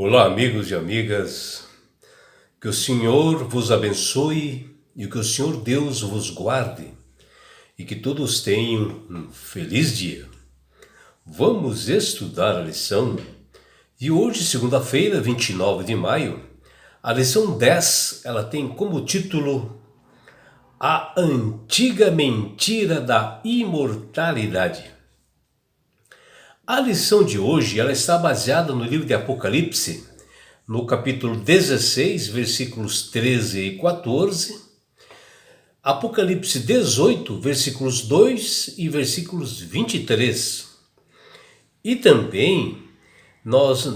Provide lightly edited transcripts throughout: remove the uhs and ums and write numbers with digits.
Olá, amigos e amigas, que o Senhor vos abençoe e que o Senhor Deus vos guarde e que todos tenham um feliz dia. Vamos estudar a lição e hoje, segunda-feira, 29 de maio, a lição 10, ela tem como título A Antiga Mentira da Imortalidade. A lição de hoje ela está baseada no livro de Apocalipse, no capítulo 16, versículos 13 e 14, Apocalipse 18, versículos 2 e versículos 23. E também,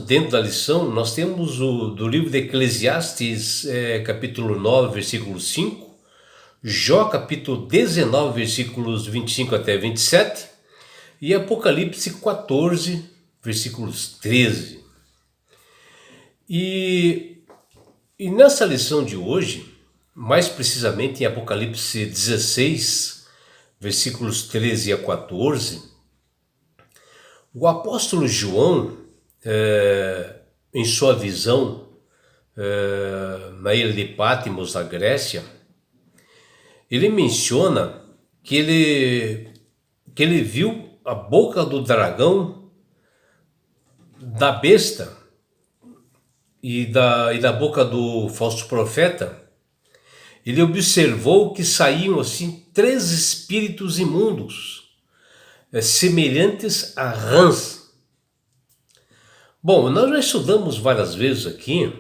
dentro da lição, nós temos do livro de Eclesiastes, capítulo 9, versículo 5, Jó, capítulo 19, versículos 25 até 27, e Apocalipse 14, versículos 13. E nessa lição de hoje, mais precisamente em Apocalipse 16, versículos 13 a 14, o apóstolo João, em sua visão na ilha de Patmos, na Grécia, ele menciona que ele viu a boca do dragão, da besta e da boca do falso profeta. Ele observou que saíam assim 3 espíritos imundos, semelhantes a rãs. Bom, nós já estudamos várias vezes aqui,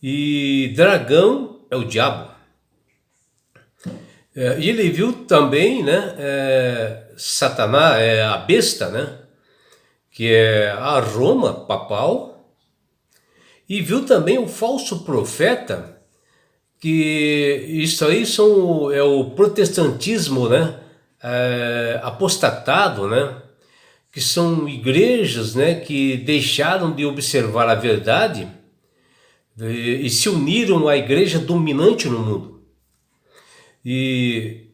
e dragão é o diabo. E ele viu também, Satanás, a besta, que é a Roma papal, e viu também o falso profeta, que isso aí é o protestantismo, apostatado, que são igrejas, que deixaram de observar a verdade e se uniram à igreja dominante no mundo. E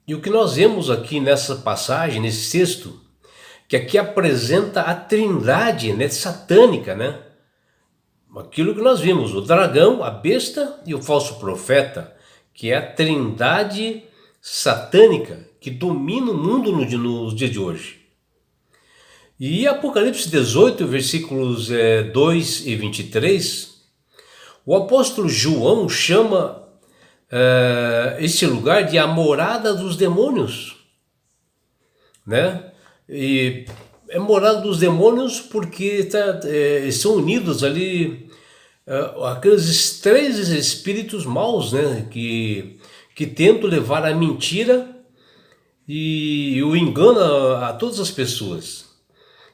o que nós vemos aqui nessa passagem, nesse texto, que aqui apresenta a trindade satânica, aquilo que nós vimos, o dragão, a besta e o falso profeta, que é a trindade satânica que domina o mundo nos dias de hoje. E Apocalipse 18, versículos 2 e 23, o apóstolo João chama esse lugar de a morada dos demônios, E é morada dos demônios porque são unidos ali aqueles 3 espíritos maus, que tentam levar a mentira e o engano a todas as pessoas.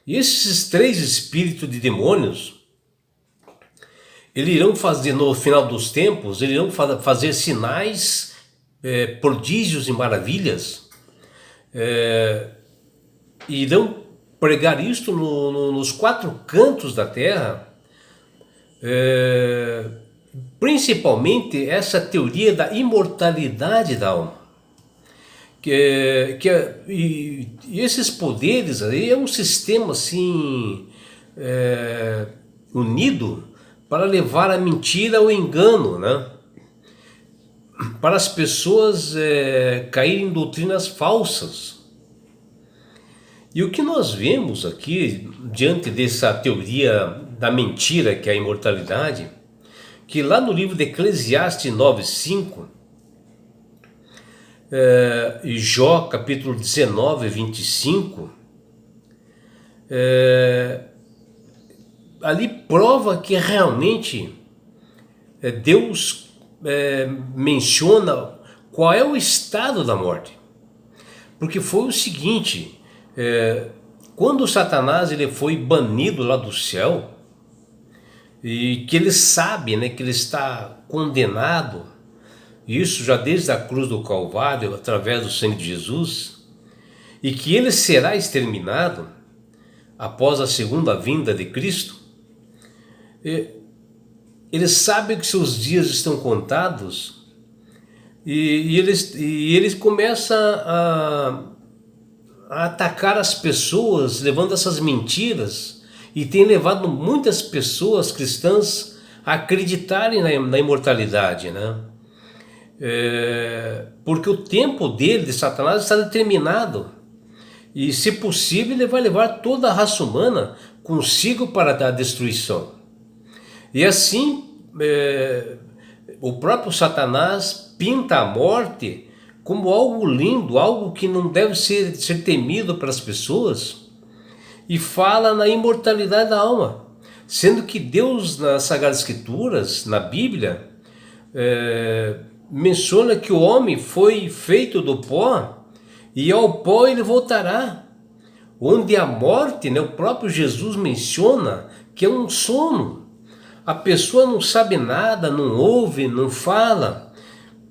E esses 3 espíritos de demônios, eles irão fazer no final dos tempos, eles irão fazer sinais, prodígios e maravilhas, e irão pregar isto nos 4 cantos da terra, principalmente essa teoria da imortalidade da alma, e esses poderes aí é um sistema assim unido para levar a mentira ao engano, para as pessoas caírem em doutrinas falsas. E o que nós vemos aqui, diante dessa teoria da mentira, que é a imortalidade, que lá no livro de Eclesiastes 9:5, e Jó, capítulo 19, 25, ali prova que realmente Deus menciona qual é o estado da morte. Porque foi o seguinte, quando Satanás ele foi banido lá do céu, e que ele sabe que ele está condenado, isso já desde a cruz do Calvário, através do sangue de Jesus, e que ele será exterminado após a segunda vinda de Cristo, ele sabe que seus dias estão contados, e ele começa a atacar as pessoas, levando essas mentiras e tem levado muitas pessoas cristãs a acreditarem na imortalidade, né? Porque o tempo dele, de Satanás, está determinado. E, se possível, ele vai levar toda a raça humana consigo para a destruição. E assim, o próprio Satanás pinta a morte como algo lindo, algo que não deve ser temido pelas pessoas, e fala na imortalidade da alma, sendo que Deus, nas Sagradas Escrituras, na Bíblia, menciona que o homem foi feito do pó e ao pó ele voltará. Onde a morte, né, o próprio Jesus menciona que é um sono. A pessoa não sabe nada, não ouve, não fala,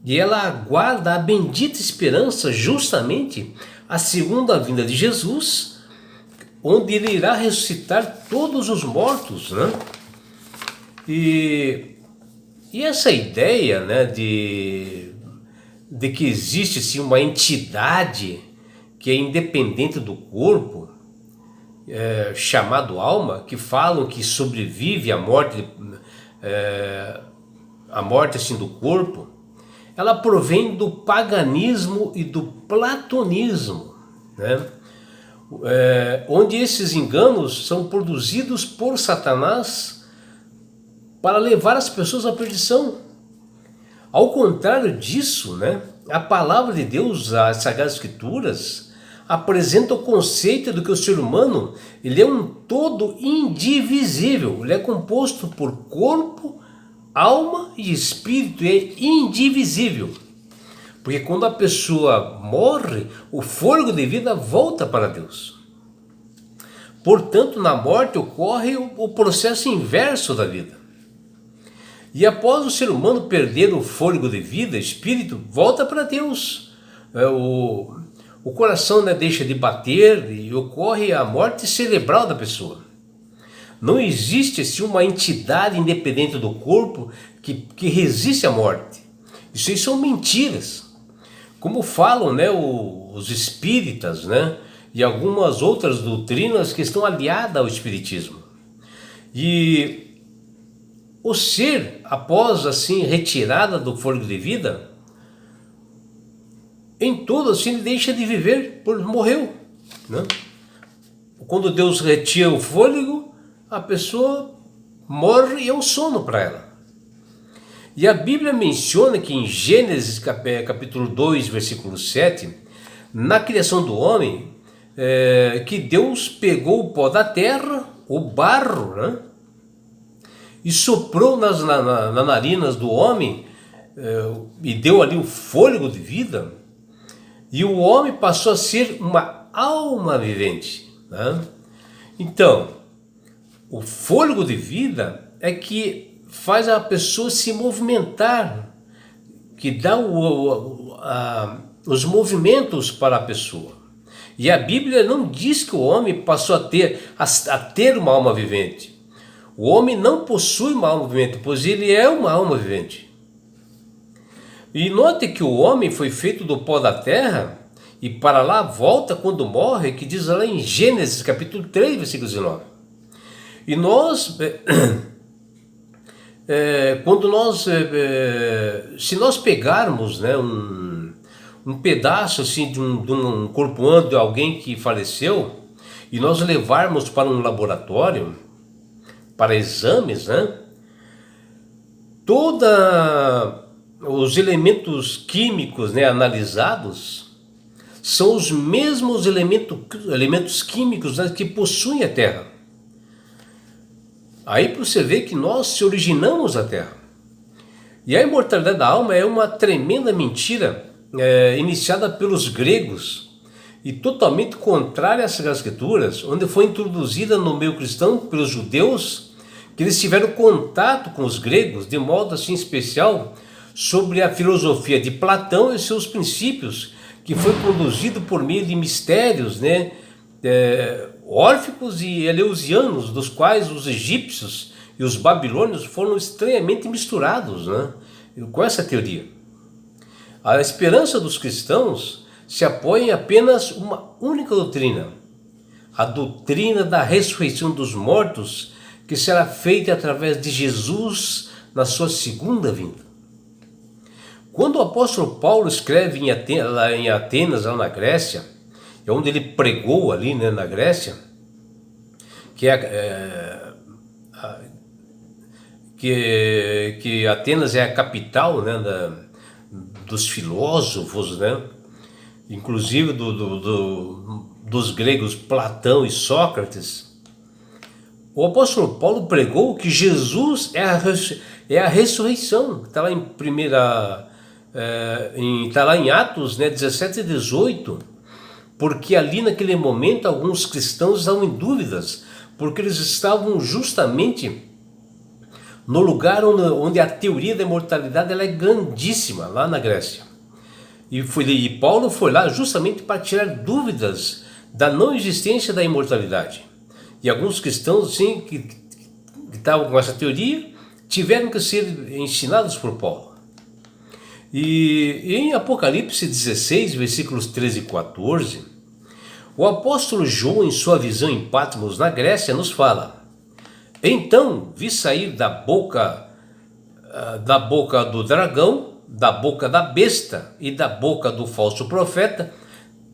e ela aguarda a bendita esperança, justamente a segunda vinda de Jesus, onde ele irá ressuscitar todos os mortos, né? E essa ideia, né, de que existe sim, uma entidade que é independente do corpo, chamado alma, que falam que sobrevive à morte, assim, do corpo, ela provém do paganismo e do platonismo, né? Onde esses enganos são produzidos por Satanás para levar as pessoas à perdição. Ao contrário disso, né, a palavra de Deus, as Sagradas Escrituras, apresenta o conceito de que o ser humano ele é um todo indivisível. Ele é composto por corpo, alma e espírito, e é indivisível. Porque quando a pessoa morre, o fôlego de vida volta para Deus. Portanto, na morte ocorre o processo inverso da vida. E após o ser humano perder o fôlego de vida, espírito, volta para Deus. O coração, né, deixa de bater e ocorre a morte cerebral da pessoa. Não existe assim, uma entidade independente do corpo que resiste à morte. Isso aí são mentiras. Como falam, né, os espíritas, né, e algumas outras doutrinas que estão aliadas ao espiritismo. E o ser, após assim retirada do fôlego de vida, em tudo assim ele deixa de viver, morreu, né? Quando Deus retira o fôlego, a pessoa morre e é um sono para ela. E a Bíblia menciona que em Gênesis capítulo 2, versículo 7, na criação do homem, que Deus pegou o pó da terra, o barro, né, e soprou nas narinas do homem, e deu ali o fôlego de vida, e o homem passou a ser uma alma vivente, né? Então, o fôlego de vida é que faz a pessoa se movimentar, que dá os movimentos para a pessoa. E a Bíblia não diz que o homem passou a ter uma alma vivente. O homem não possui uma alma vivente, pois ele é uma alma vivente. E note que o homem foi feito do pó da terra e para lá volta quando morre, que diz lá em Gênesis capítulo 3, versículo 19. E nós, se nós pegarmos, né, um pedaço assim, de um corpo humano de alguém que faleceu, e nós levarmos para um laboratório, para exames, né, todos os elementos químicos, né, analisados são os mesmos elementos químicos, né, que possuem a Terra. Aí você vê que nós se originamos da Terra. E a imortalidade da alma é uma tremenda mentira iniciada pelos gregos e totalmente contrária às Sagradas Escrituras, onde foi introduzida no meio cristão pelos judeus, que eles tiveram contato com os gregos de modo assim especial sobre a filosofia de Platão e seus princípios, que foi produzido por meio de mistérios, né, órficos e eleusianos, dos quais os egípcios e os babilônios foram estranhamente misturados, né, com essa teoria. A esperança dos cristãos se apoia em apenas uma única doutrina, a doutrina da ressurreição dos mortos, que será feita através de Jesus na sua segunda vinda. Quando o apóstolo Paulo escreve lá em Atenas, lá na Grécia, é onde ele pregou ali, né, na Grécia, que Atenas é a capital, né, dos filósofos, né, inclusive dos gregos Platão e Sócrates. O apóstolo Paulo pregou que Jesus é a ressurreição. Está lá tá lá em Atos, né, 17 e 18, porque ali naquele momento alguns cristãos estavam em dúvidas, porque eles estavam justamente no lugar onde a teoria da imortalidade ela é grandíssima, lá na Grécia. E Paulo foi lá justamente para tirar dúvidas da não existência da imortalidade. E alguns cristãos assim, que estavam com essa teoria tiveram que ser ensinados por Paulo. E em Apocalipse 16, versículos 13 e 14, o apóstolo João, em sua visão em Patmos, na Grécia, nos fala: então vi sair da boca do dragão, da boca da besta e da boca do falso profeta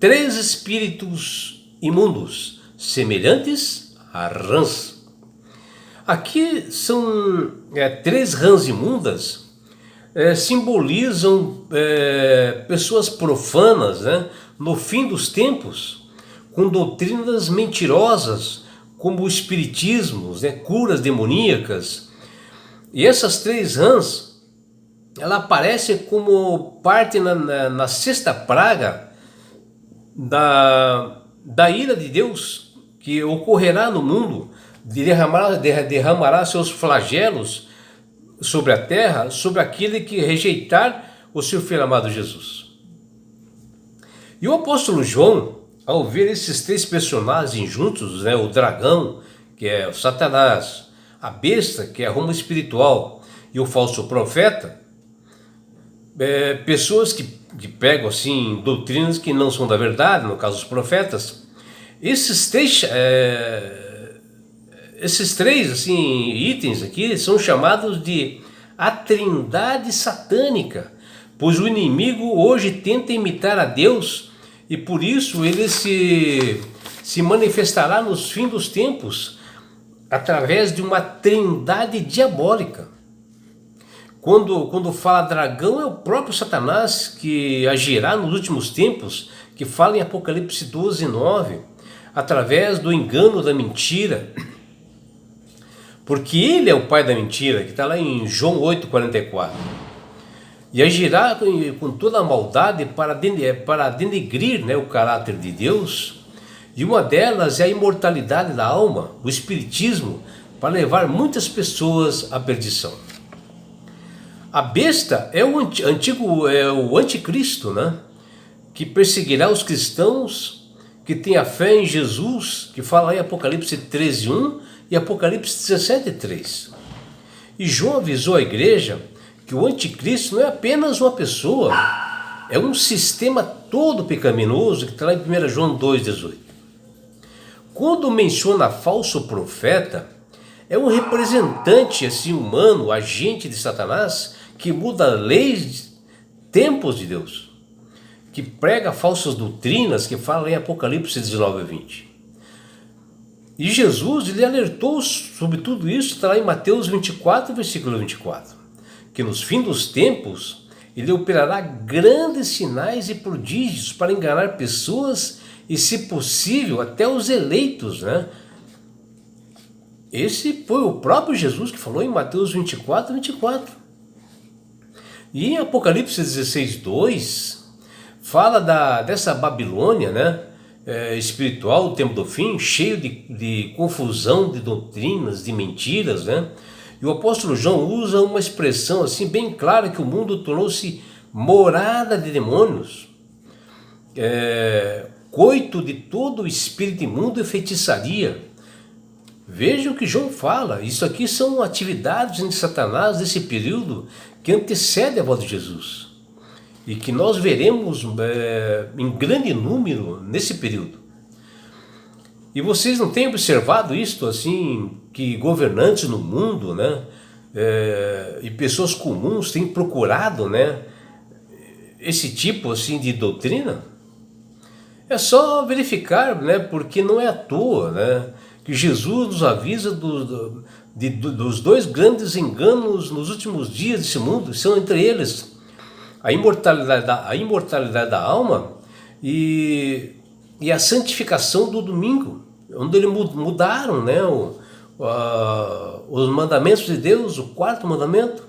3 espíritos imundos, semelhantes a rãs. Aqui são 3 rãs imundas, simbolizam pessoas profanas, né, no fim dos tempos, com doutrinas mentirosas, como o espiritismo, né, curas demoníacas. E essas 3 rãs, ela aparece como parte na 6ª praga da ira de Deus, que ocorrerá no mundo, derramará seus flagelos sobre a terra, sobre aquele que rejeitar o seu filho amado Jesus. E o apóstolo João, ao ver esses 3 personagens juntos, né, o dragão, que é o Satanás, a besta, que é a Roma espiritual, e o falso profeta, pessoas que pegam assim doutrinas que não são da verdade, no caso os profetas, esses três assim, itens aqui são chamados de a trindade satânica, pois o inimigo hoje tenta imitar a Deus e por isso ele se manifestará nos fins dos tempos através de uma trindade diabólica. Quando fala dragão, é o próprio Satanás que agirá nos últimos tempos, que fala em Apocalipse 12, 9, através do engano da mentira, porque ele é o pai da mentira, que está lá em João 8, 44, e agirá com toda a maldade para denegrir, né, o caráter de Deus, e uma delas é a imortalidade da alma, o espiritismo, para levar muitas pessoas à perdição. A besta é o anticristo, né? Que perseguirá os cristãos que têm a fé em Jesus, que fala em Apocalipse 13:1 e Apocalipse 17:3. E João avisou a igreja que o anticristo não é apenas uma pessoa, é um sistema todo pecaminoso, que está lá em 1 João 2,18. Quando menciona falso profeta, é um representante assim, humano, agente de Satanás, que muda leis, tempos de Deus, que prega falsas doutrinas, que fala em Apocalipse 19 e 20. E Jesus, ele alertou sobre tudo isso, está lá em Mateus 24, versículo 24, que nos fins dos tempos, ele operará grandes sinais e prodígios para enganar pessoas e, se possível, até os eleitos, né? Esse foi o próprio Jesus que falou em Mateus 24, 24. E em Apocalipse 16, 2, fala dessa Babilônia, né, espiritual, o tempo do fim, cheio de confusão, de doutrinas, de mentiras, né? E o apóstolo João usa uma expressão assim bem clara, que o mundo tornou-se morada de demônios, coito de todo o espírito imundo e feitiçaria. Veja o que João fala. Isso aqui são atividades de Satanás desse período que antecede a volta de Jesus e que nós veremos em grande número nesse período. E vocês não têm observado isto, assim, que governantes no mundo, né, e pessoas comuns têm procurado, né, esse tipo, assim, de doutrina? É só verificar, né, porque não é à toa, né, que Jesus nos avisa dos dois grandes enganos nos últimos dias desse mundo, são entre eles a imortalidade da alma e a santificação do domingo, onde eles mudaram, né, os mandamentos de Deus, o quarto mandamento.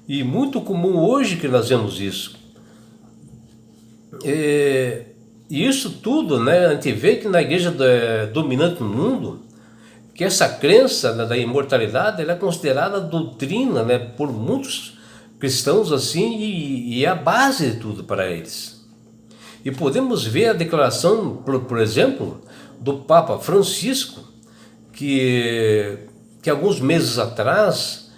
E muito comum hoje que nós vemos isso. E isso tudo, né, a gente vê que na igreja dominante no mundo, que essa crença, né, da imortalidade, ela é considerada doutrina, né, por muitos cristãos assim, e é a base de tudo para eles. E podemos ver a declaração, por exemplo, do Papa Francisco, que alguns meses atrás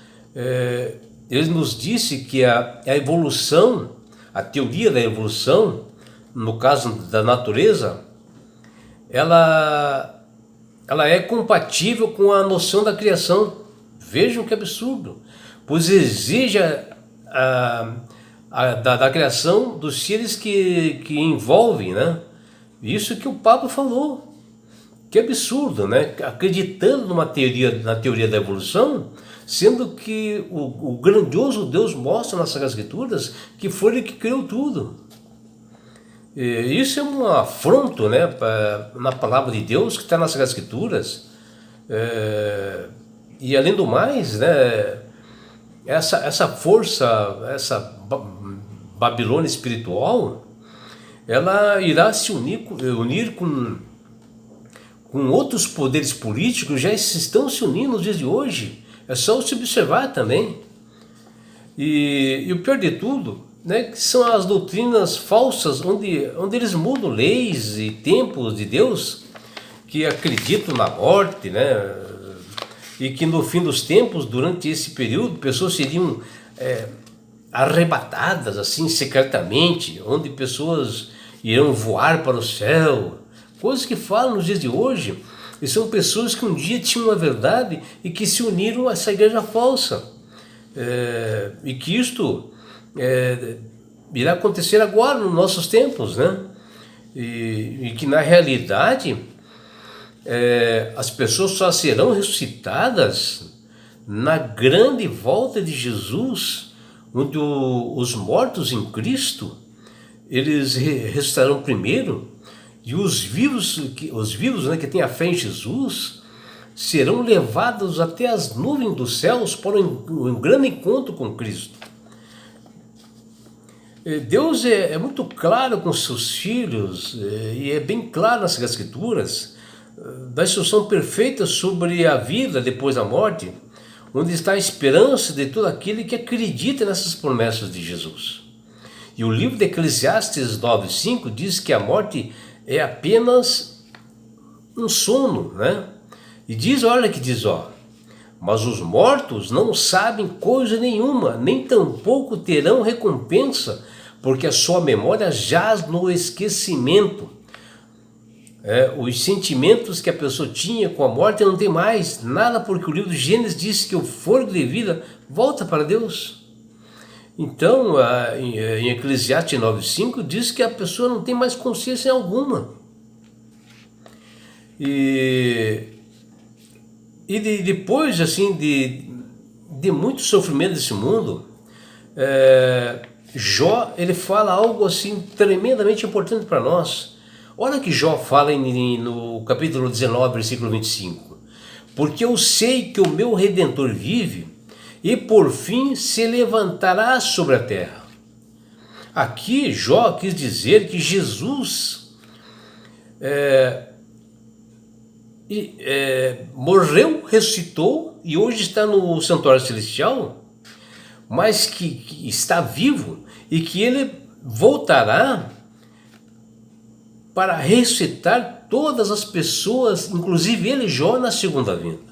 ele nos disse que a evolução, a teoria da evolução, no caso da natureza, ela é compatível com a noção da criação. Vejam que absurdo, pois exige da criação dos seres que envolvem, né? Isso que o Papa falou. Que absurdo, né? Acreditando na teoria da evolução, sendo que o grandioso Deus mostra nas Sagradas Escrituras que foi Ele que criou tudo. E isso é um afronto, né, na palavra de Deus que está nas Sagradas Escrituras. E além do mais, né, essa força, essa Babilônia espiritual, ela irá se unir com outros poderes políticos, já estão se unindo nos dias de hoje. É só se observar também. E o pior de tudo, né, que são as doutrinas falsas, onde eles mudam leis e tempos de Deus, que acreditam na morte, né, e que no fim dos tempos, durante esse período, pessoas seriam arrebatadas assim secretamente, onde pessoas irão voar para o céu. Coisas que falam nos dias de hoje, e são pessoas que um dia tinham a verdade e que se uniram a essa igreja falsa. E que isto irá acontecer agora, nos nossos tempos, né? E que na realidade as pessoas só serão ressuscitadas na grande volta de Jesus, onde os mortos em Cristo, eles ressuscitarão primeiro. E os vivos, né, que têm a fé em Jesus, serão levados até as nuvens dos céus para um grande encontro com Cristo. Deus é muito claro com seus filhos, e é bem claro nas Escrituras, da instrução perfeita sobre a vida depois da morte, onde está a esperança de todo aquele que acredita nessas promessas de Jesus. E o livro de Eclesiastes 9:5 diz que a morte é apenas um sono, né? E diz, olha que diz, mas os mortos não sabem coisa nenhuma, nem tampouco terão recompensa, porque a sua memória jaz no esquecimento. Os sentimentos que a pessoa tinha com a morte não tem mais nada, porque o livro de Gênesis diz que o fôlego de vida volta para Deus. Então, em Eclesiastes 9:5 diz que a pessoa não tem mais consciência alguma. E depois, assim, de muito sofrimento desse mundo, Jó, ele fala algo assim tremendamente importante para nós. Olha que Jó fala no capítulo 19, versículo 25. Porque eu sei que o meu Redentor vive, e por fim se levantará sobre a terra. Aqui Jó quis dizer que Jesus morreu, ressuscitou e hoje está no santuário celestial, mas que está vivo e que ele voltará para ressuscitar todas as pessoas, inclusive ele, Jó, na segunda vinda.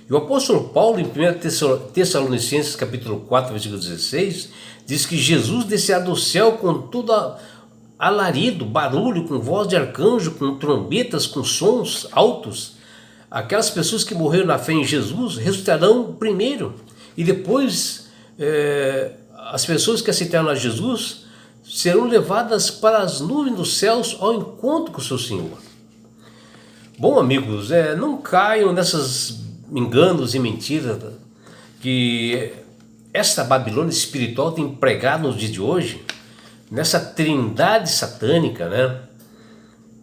E o apóstolo Paulo, em 1 Tessalonicenses capítulo 4, versículo 16, diz que Jesus descerá do céu com toda alarido, barulho, com voz de arcanjo, com trombetas, com sons altos. Aquelas pessoas que morreram na fé em Jesus ressuscitarão primeiro, e depois as pessoas que aceitaram a Jesus serão levadas para as nuvens dos céus ao encontro com o seu Senhor. Bom, amigos, não caiam nessas enganos e mentiras que esta Babilônia espiritual tem pregado nos dias de hoje, nessa trindade satânica, né?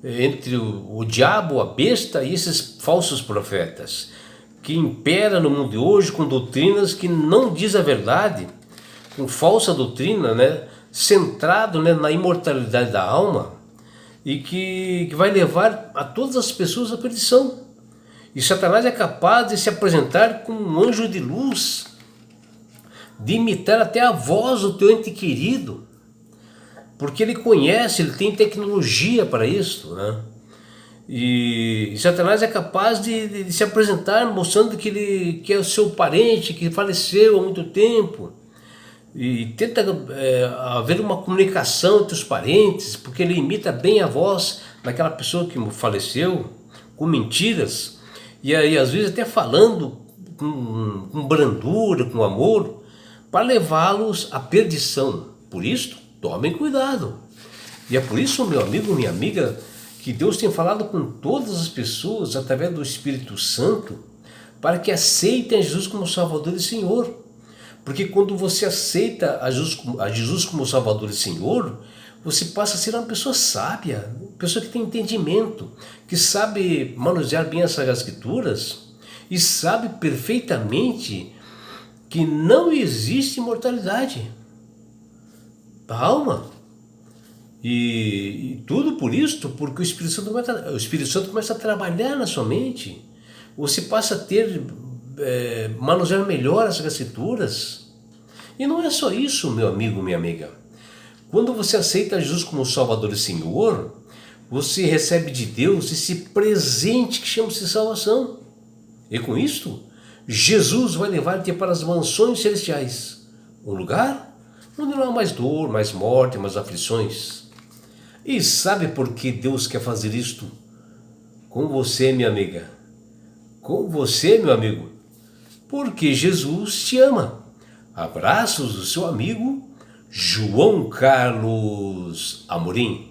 Entre o diabo, a besta e esses falsos profetas, que impera no mundo de hoje com doutrinas que não diz a verdade, com falsa doutrina, né? Centrado, né, na imortalidade da alma, e que vai levar a todas as pessoas à perdição. E Satanás é capaz de se apresentar como um anjo de luz, de imitar até a voz do teu ente querido, porque ele conhece, ele tem tecnologia para isso, né? E Satanás é capaz de se apresentar mostrando que é o seu parente, que faleceu há muito tempo, e tenta haver uma comunicação entre os parentes, porque ele imita bem a voz daquela pessoa que faleceu, com mentiras, e aí às vezes até falando com brandura, com amor, para levá-los à perdição. Por isso, tomem cuidado. E é por isso, meu amigo, minha amiga, que Deus tem falado com todas as pessoas através do Espírito Santo, para que aceitem a Jesus como Salvador e Senhor. Porque quando você aceita a Jesus como Salvador e Senhor, você passa a ser uma pessoa sábia, uma pessoa que tem entendimento, que sabe manusear bem as Sagradas Escrituras e sabe perfeitamente que não existe imortalidade da alma. E tudo por isso, porque o Espírito Santo começa a trabalhar na sua mente. Você passa a ter, manusear melhor as Escrituras. E não é só isso, meu amigo, minha amiga. Quando você aceita Jesus como Salvador e Senhor, você recebe de Deus esse presente que chama-se salvação. E com isto, Jesus vai levar-te para as mansões celestiais, um lugar onde não há mais dor, mais morte, mais aflições. E sabe por que Deus quer fazer isto com você, minha amiga? Com você, meu amigo? Porque Jesus te ama. Abraços do seu amigo João Carlos Amorim.